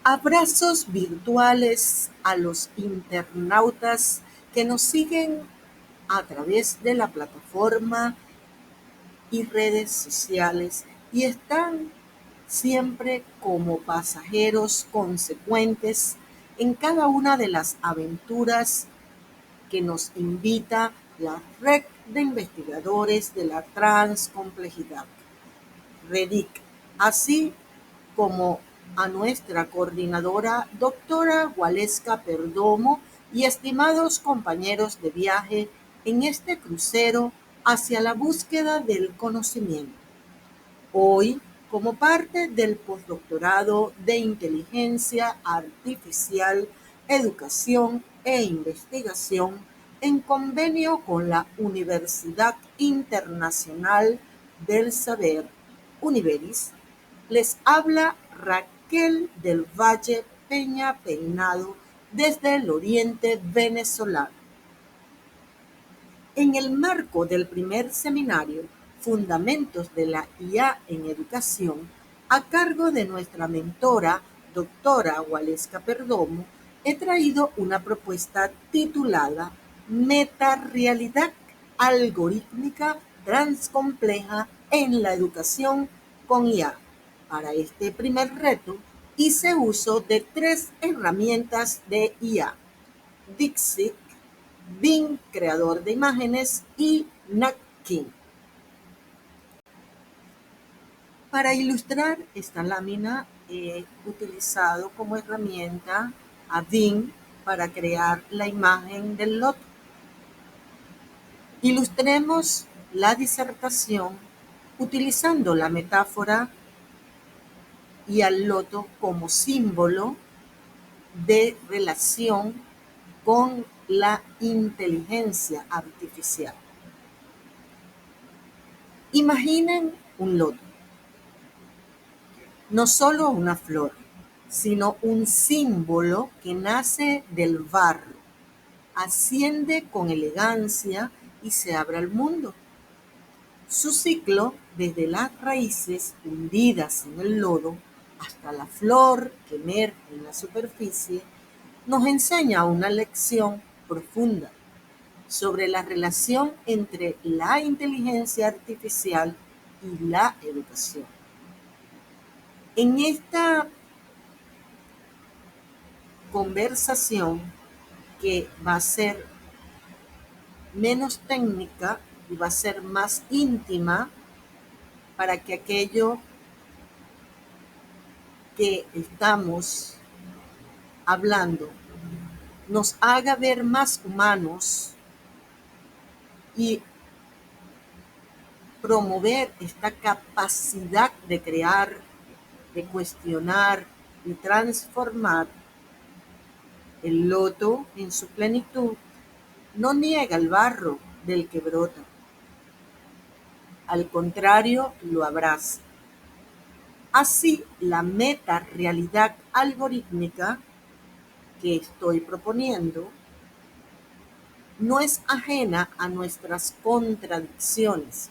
Abrazos virtuales a los internautas que nos siguen a través de la plataforma y redes sociales y están siempre como pasajeros consecuentes en cada una de las aventuras que nos invita la red de investigadores de la transcomplejidad, REDIC, así como a nuestra coordinadora, doctora Waleska Perdomo, y estimados compañeros de viaje en este crucero hacia la búsqueda del conocimiento. Hoy, como parte del postdoctorado de Inteligencia Artificial, Educación e Investigación, en convenio con la Universidad Internacional del Saber, Univeris, les habla Raquel del Valle Peña Peinado desde el oriente venezolano. En el marco del primer seminario Fundamentos de la IA en Educación, a cargo de nuestra mentora, doctora Waleska Perdomo, he traído una propuesta titulada Metarealidad algorítmica transcompleja en la educación con IA. Para este primer reto, hice uso de 3 herramientas de IA: Dixit, Bing, creador de imágenes, y Napkin. Para ilustrar esta lámina he utilizado como herramienta a Bing para crear la imagen del loto. Ilustremos la disertación utilizando la metáfora y al loto como símbolo de relación con la inteligencia artificial. Imaginen un loto, no solo una flor, sino un símbolo que nace del barro, asciende con elegancia y se abre al mundo. Su ciclo, desde las raíces hundidas en el lodo hasta la flor que emerge en la superficie, nos enseña una lección profunda sobre la relación entre la inteligencia artificial y la educación. En esta conversación, que va a ser menos técnica y va a ser más íntima, para que aquello que estamos hablando nos haga ver más humanos y promover esta capacidad de crear, de cuestionar y transformar. El loto, en su plenitud, no niega el barro del que brota. Al contrario, lo abraza. Así, la meta-realidad algorítmica que estoy proponiendo no es ajena a nuestras contradicciones.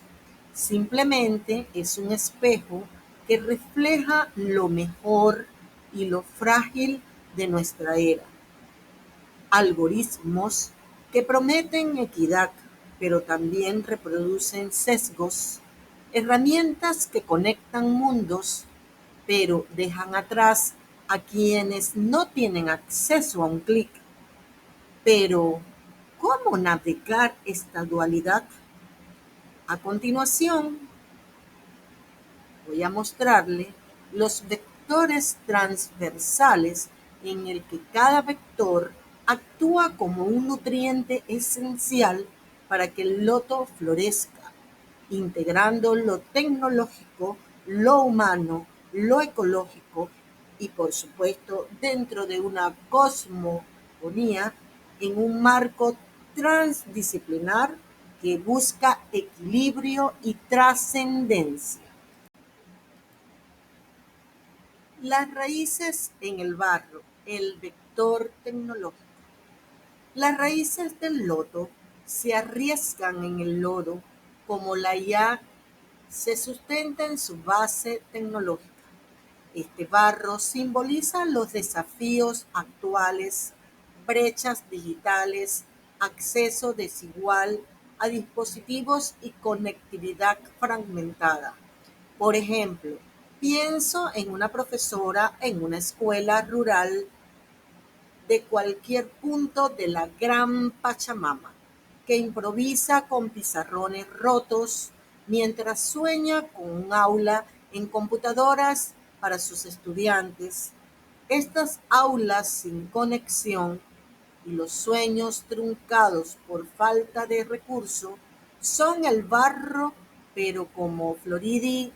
Simplemente es un espejo que refleja lo mejor y lo frágil de nuestra era. Algoritmos que prometen equidad, pero también reproducen sesgos. Herramientas que conectan mundos, pero dejan atrás a quienes no tienen acceso a un clic. Pero, ¿cómo navegar esta dualidad? A continuación, voy a mostrarle los vectores transversales en el que cada vector actúa como un nutriente esencial para que el loto florezca, integrando lo tecnológico, lo humano, lo ecológico y, por supuesto, dentro de una cosmogonía en un marco transdisciplinar que busca equilibrio y trascendencia. Las raíces en el barro, el vector tecnológico. Las raíces del loto se arriesgan en el lodo como la IA se sustenta en su base tecnológica. Este barro simboliza los desafíos actuales, brechas digitales, acceso desigual a dispositivos y conectividad fragmentada. Por ejemplo, pienso en una profesora en una escuela rural de cualquier punto de la gran Pachamama, que improvisa con pizarrones rotos mientras sueña con un aula en computadoras para sus estudiantes. Estas aulas sin conexión y los sueños truncados por falta de recursos son el barro, pero como Floridi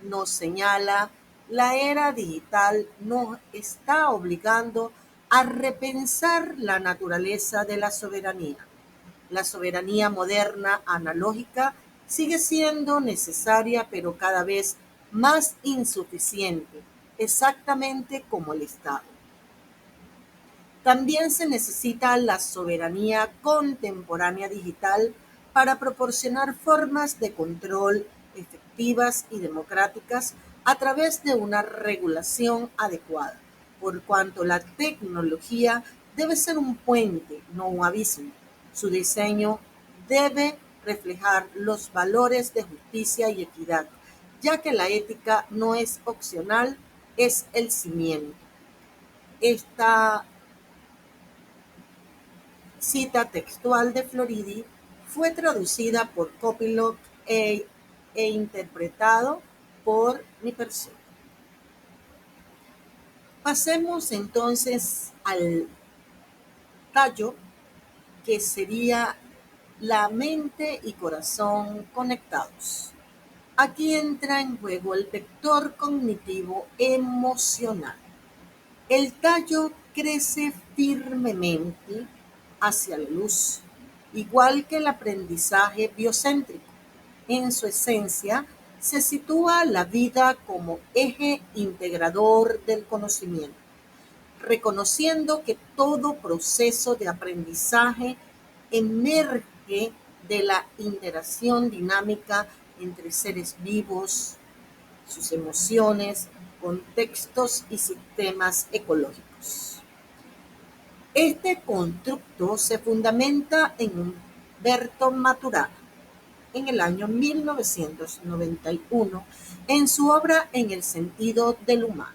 nos señala, la era digital nos está obligando a repensar la naturaleza de la soberanía. La soberanía moderna analógica sigue siendo necesaria, pero cada vez más insuficiente, exactamente como el Estado. También se necesita la soberanía contemporánea digital para proporcionar formas de control efectivas y democráticas a través de una regulación adecuada, por cuanto la tecnología debe ser un puente, no un abismo. Su diseño debe reflejar los valores de justicia y equidad, ya que la ética no es opcional, es el cimiento. Esta cita textual de Floridi fue traducida por Copilot e interpretado por mi persona. Pasemos entonces al tallo, que sería la mente y corazón conectados. Aquí entra en juego el vector cognitivo emocional. El tallo crece firmemente hacia la luz, igual que el aprendizaje biocéntrico. En su esencia, se sitúa la vida como eje integrador del conocimiento, reconociendo que todo proceso de aprendizaje emerge de la interacción dinámica entre seres vivos, sus emociones, contextos y sistemas ecológicos. Este constructo se fundamenta en Humberto Maturana en el año 1991 en su obra En el sentido del humano,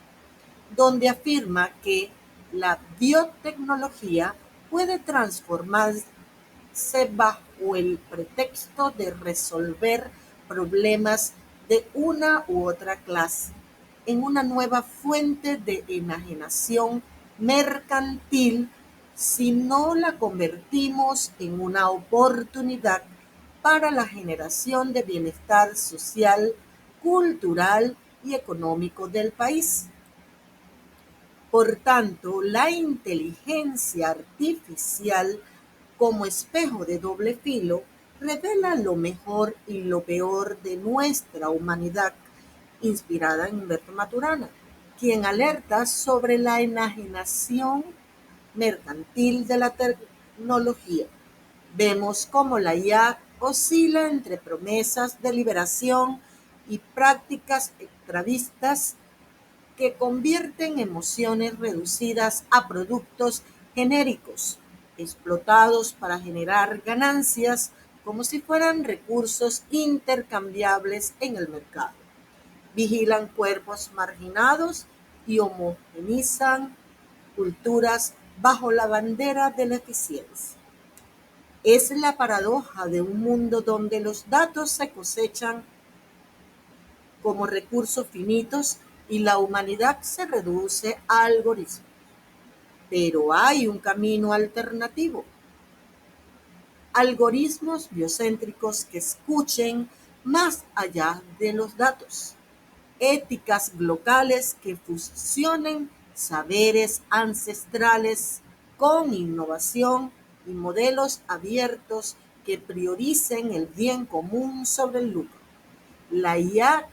donde afirma que la biotecnología puede transformarse bajo el pretexto de resolver problemas de una u otra clase en una nueva fuente de enajenación mercantil si no la convertimos en una oportunidad para la generación de bienestar social, cultural y económico del país. Por tanto, la inteligencia artificial como espejo de doble filo revela lo mejor y lo peor de nuestra humanidad, inspirada en Humberto Maturana, quien alerta sobre la enajenación mercantil de la tecnología. Vemos cómo la IA oscila entre promesas de liberación y prácticas extravistas que convierten emociones reducidas a productos genéricos, explotados para generar ganancias como si fueran recursos intercambiables en el mercado. Vigilan cuerpos marginados y homogenizan culturas bajo la bandera de la eficiencia. Es la paradoja de un mundo donde los datos se cosechan como recursos finitos y la humanidad se reduce a algoritmos. Pero hay un camino alternativo. Algoritmos biocéntricos que escuchen más allá de los datos. Éticas locales que fusionen saberes ancestrales con innovación y modelos abiertos que prioricen el bien común sobre el lucro. La IA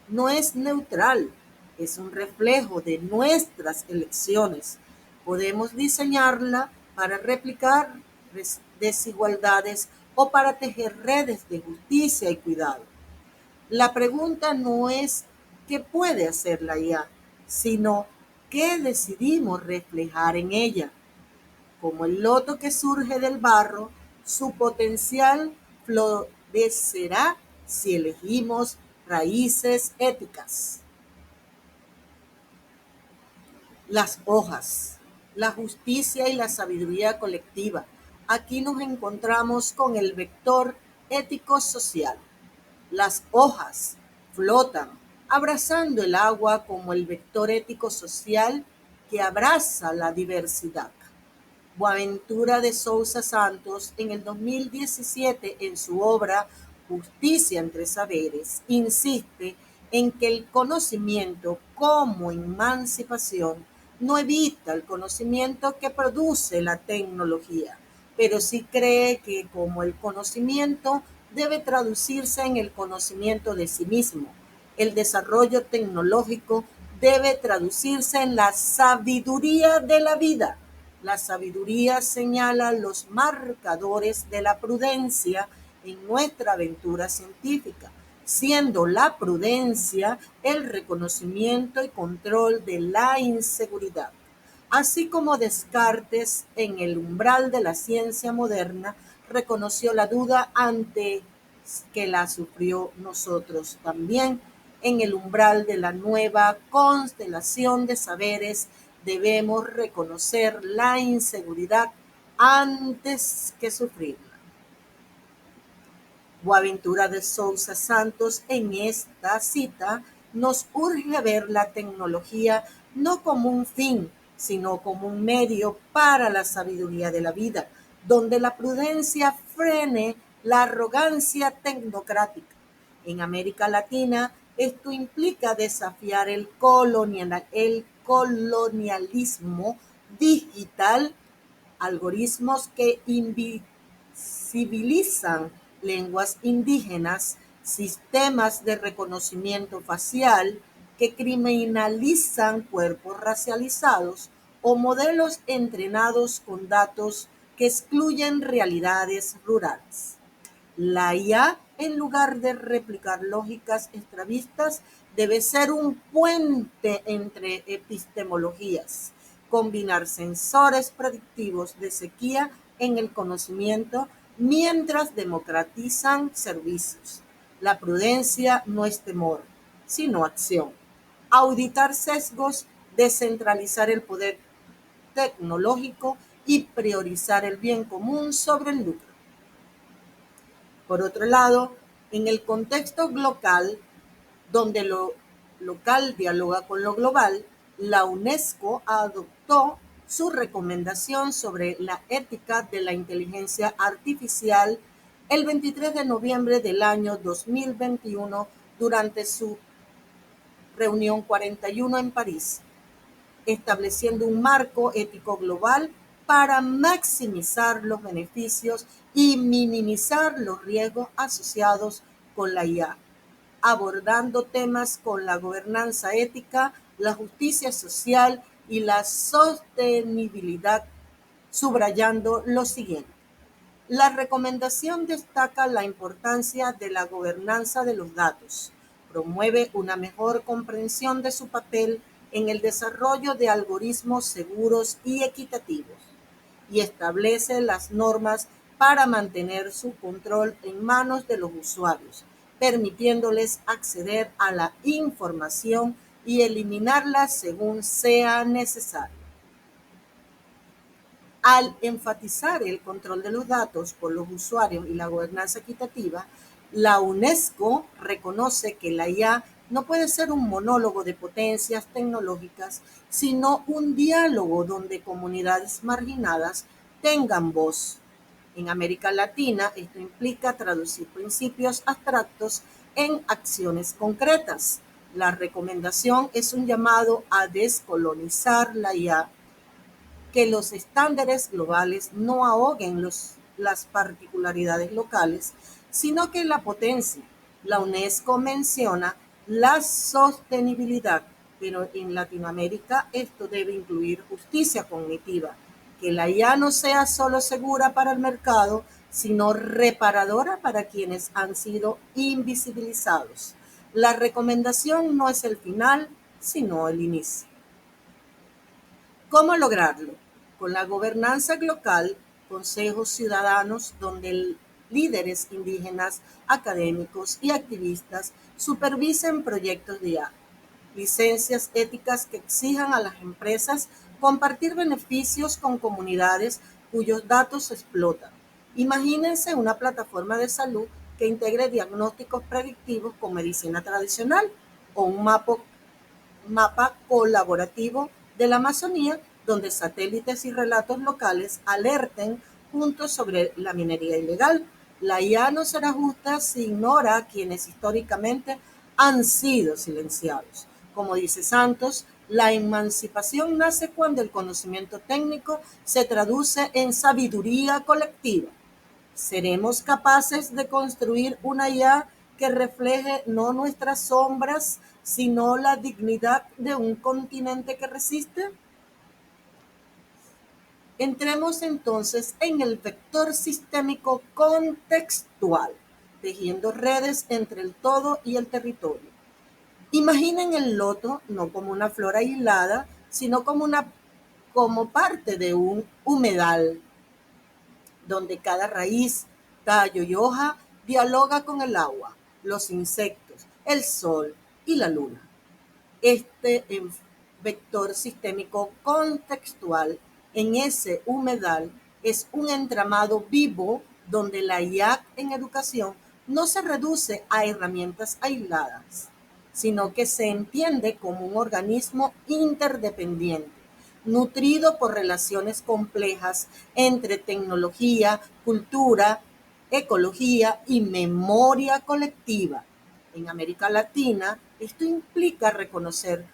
no es neutral, es un reflejo de nuestras elecciones. Podemos diseñarla para replicar desigualdades o para tejer redes de justicia y cuidado. La pregunta no es qué puede hacer la IA, sino qué decidimos reflejar en ella. Como el loto que surge del barro, su potencial florecerá si elegimos raíces éticas. Las hojas, la justicia y la sabiduría colectiva. Aquí nos encontramos con el vector ético-social. Las hojas flotan, abrazando el agua como el vector ético-social que abraza la diversidad. Boaventura de Sousa Santos, en el 2017, en su obra Justicia entre Saberes, insiste en que el conocimiento como emancipación no evita el conocimiento que produce la tecnología, pero sí cree que como el conocimiento debe traducirse en el conocimiento de sí mismo, el desarrollo tecnológico debe traducirse en la sabiduría de la vida. La sabiduría señala los marcadores de la prudencia en nuestra aventura científica, siendo la prudencia el reconocimiento y control de la inseguridad. Así como Descartes, en el umbral de la ciencia moderna, reconoció la duda antes que la sufrió, nosotros también, en el umbral de la nueva constelación de saberes, debemos reconocer la inseguridad antes que sufrirla. Boaventura de Sousa Santos, en esta cita, nos urge ver la tecnología no como un fin, sino como un medio para la sabiduría de la vida, donde la prudencia frene la arrogancia tecnocrática. En América Latina, esto implica desafiar el colonialismo digital, algoritmos que invisibilizan lenguas indígenas, sistemas de reconocimiento facial que criminalizan cuerpos racializados o modelos entrenados con datos que excluyen realidades rurales. La IA, en lugar de replicar lógicas extravistas, debe ser un puente entre epistemologías, combinar sensores predictivos de sequía en el conocimiento mientras democratizan servicios. La prudencia no es temor, sino acción. Auditar sesgos, descentralizar el poder tecnológico y priorizar el bien común sobre el lucro. Por otro lado, en el contexto local, donde lo local dialoga con lo global, la UNESCO adoptó su recomendación sobre la ética de la inteligencia artificial el 23 de noviembre del año 2021 durante su reunión 41 en París, estableciendo un marco ético global para maximizar los beneficios y minimizar los riesgos asociados con la IA, abordando temas con la gobernanza ética, la justicia social y la sostenibilidad, subrayando lo siguiente. La recomendación destaca la importancia de la gobernanza de los datos, promueve una mejor comprensión de su papel en el desarrollo de algoritmos seguros y equitativos, y establece las normas para mantener su control en manos de los usuarios, permitiéndoles acceder a la información y eliminarla según sea necesario. Al enfatizar el control de los datos por los usuarios y la gobernanza equitativa, la UNESCO reconoce que la IA no puede ser un monólogo de potencias tecnológicas, sino un diálogo donde comunidades marginadas tengan voz. En América Latina, esto implica traducir principios abstractos en acciones concretas. La recomendación es un llamado a descolonizar la IA, que los estándares globales no ahoguen las particularidades locales, sino que la potencia. La UNESCO menciona la sostenibilidad, pero en Latinoamérica esto debe incluir justicia cognitiva, que la IA no sea solo segura para el mercado, sino reparadora para quienes han sido invisibilizados. La recomendación no es el final, sino el inicio. ¿Cómo lograrlo? Con la gobernanza local, consejos ciudadanos donde líderes indígenas, académicos y activistas supervisen proyectos de IA, licencias éticas que exijan a las empresas compartir beneficios con comunidades cuyos datos se explotan. Imagínense una plataforma de salud que integre diagnósticos predictivos con medicina tradicional o un mapa colaborativo de la Amazonía donde satélites y relatos locales alerten juntos sobre la minería ilegal. La IA no será justa si ignora a quienes históricamente han sido silenciados. Como dice Santos, la emancipación nace cuando el conocimiento técnico se traduce en sabiduría colectiva. ¿Seremos capaces de construir una IA que refleje no nuestras sombras, sino la dignidad de un continente que resiste? Entremos entonces en el vector sistémico contextual, tejiendo redes entre el todo y el territorio. Imaginen el loto no como una flor aislada, sino como parte de un humedal, donde cada raíz, tallo y hoja dialoga con el agua, los insectos, el sol y la luna. Este vector sistémico contextual en ese humedal es un entramado vivo donde la IA en educación no se reduce a herramientas aisladas, sino que se entiende como un organismo interdependiente, nutrido por relaciones complejas entre tecnología, cultura, ecología y memoria colectiva. En América Latina, esto implica reconocer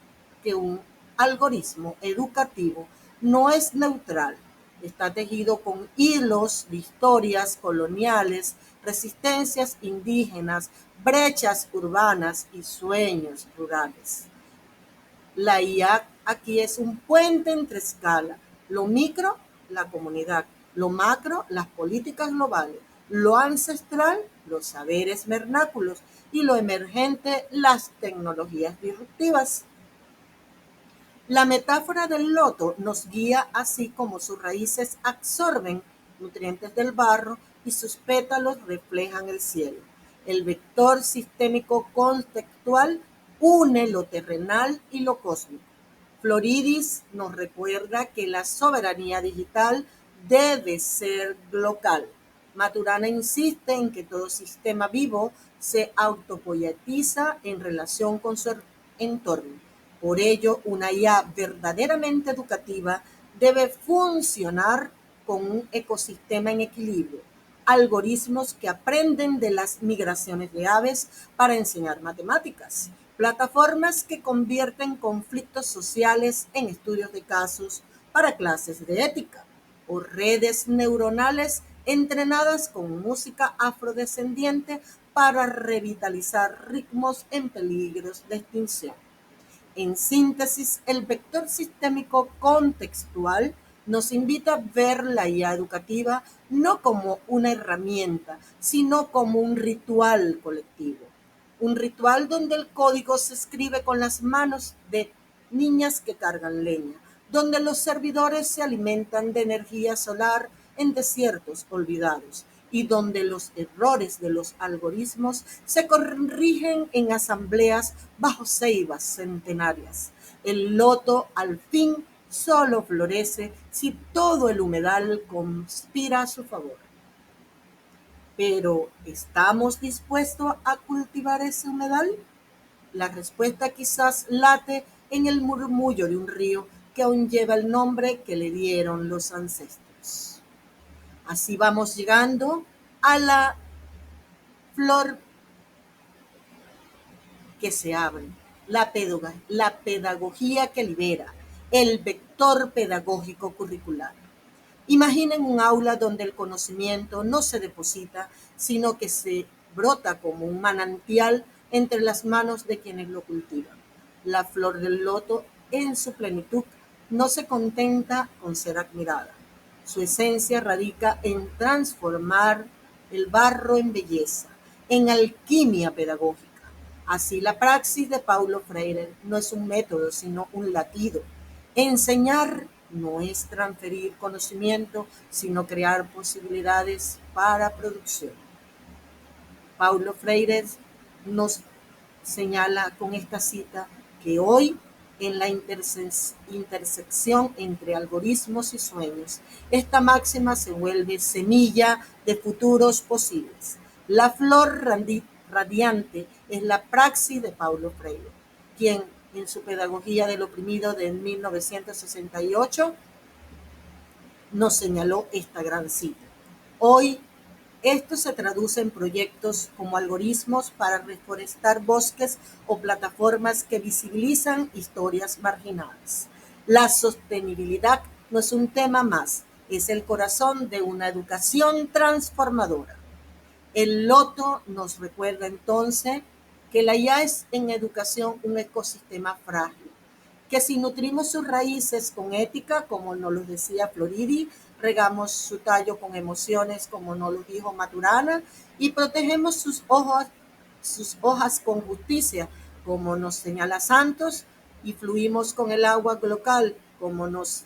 que un algoritmo educativo no es neutral, está tejido con hilos de historias coloniales, resistencias indígenas, brechas urbanas y sueños rurales. La IA aquí es un puente entre escalas, lo micro, la comunidad, lo macro, las políticas globales, lo ancestral, los saberes vernáculos y lo emergente, las tecnologías disruptivas. La metáfora del loto nos guía así como sus raíces absorben nutrientes del barro y sus pétalos reflejan el cielo. El vector sistémico contextual une lo terrenal y lo cósmico. Floridis nos recuerda que la soberanía digital debe ser local. Maturana insiste en que todo sistema vivo se autopoyetiza en relación con su entorno. Por ello, una IA verdaderamente educativa debe funcionar con un ecosistema en equilibrio, algoritmos que aprenden de las migraciones de aves para enseñar matemáticas, plataformas que convierten conflictos sociales en estudios de casos para clases de ética, o redes neuronales entrenadas con música afrodescendiente para revitalizar ritmos en peligros de extinción. En síntesis, el vector sistémico contextual nos invita a ver la IA educativa no como una herramienta, sino como un ritual colectivo. Un ritual donde el código se escribe con las manos de niñas que cargan leña, donde los servidores se alimentan de energía solar en desiertos olvidados y donde los errores de los algoritmos se corrigen en asambleas bajo ceibas centenarias. El loto al fin solo florece si todo el humedal conspira a su favor. Pero, ¿estamos dispuestos a cultivar ese humedal? La respuesta quizás late en el murmullo de un río que aún lleva el nombre que le dieron los ancestros. Así vamos llegando a la flor que se abre, la pedagogía que libera, el vector pedagógico curricular. Imaginen un aula donde el conocimiento no se deposita, sino que se brota como un manantial entre las manos de quienes lo cultivan. La flor del loto, en su plenitud, no se contenta con ser admirada. Su esencia radica en transformar el barro en belleza, en alquimia pedagógica. Así, la praxis de Paulo Freire no es un método, sino un latido. Enseñar no es transferir conocimiento, sino crear posibilidades para producción. Paulo Freire nos señala con esta cita que hoy, en la intersección entre algoritmos y sueños, esta máxima se vuelve semilla de futuros posibles. La flor radiante es la praxis de Paulo Freire, quien en su Pedagogía del Oprimido de 1968 nos señaló esta gran cita. Hoy esto se traduce en proyectos como algoritmos para reforestar bosques o plataformas que visibilizan historias marginales. La sostenibilidad no es un tema más, es el corazón de una educación transformadora. El loto nos recuerda entonces que la IA es en educación un ecosistema frágil, que si nutrimos sus raíces con ética, como nos lo decía Floridi, regamos su tallo con emociones, como nos lo dijo Maturana, y protegemos sus hojas con justicia, como nos señala Santos, y fluimos con el agua local, como nos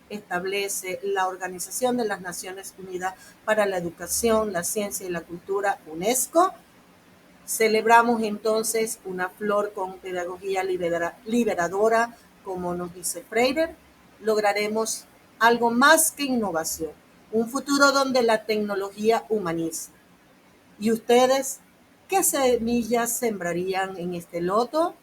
establece la Organización de las Naciones Unidas para la Educación, la Ciencia y la Cultura, UNESCO. Celebramos entonces una flor con pedagogía liberadora, como nos dice Freire. Lograremos algo más que innovación, un futuro donde la tecnología humaniza. ¿Y ustedes qué semillas sembrarían en este loto?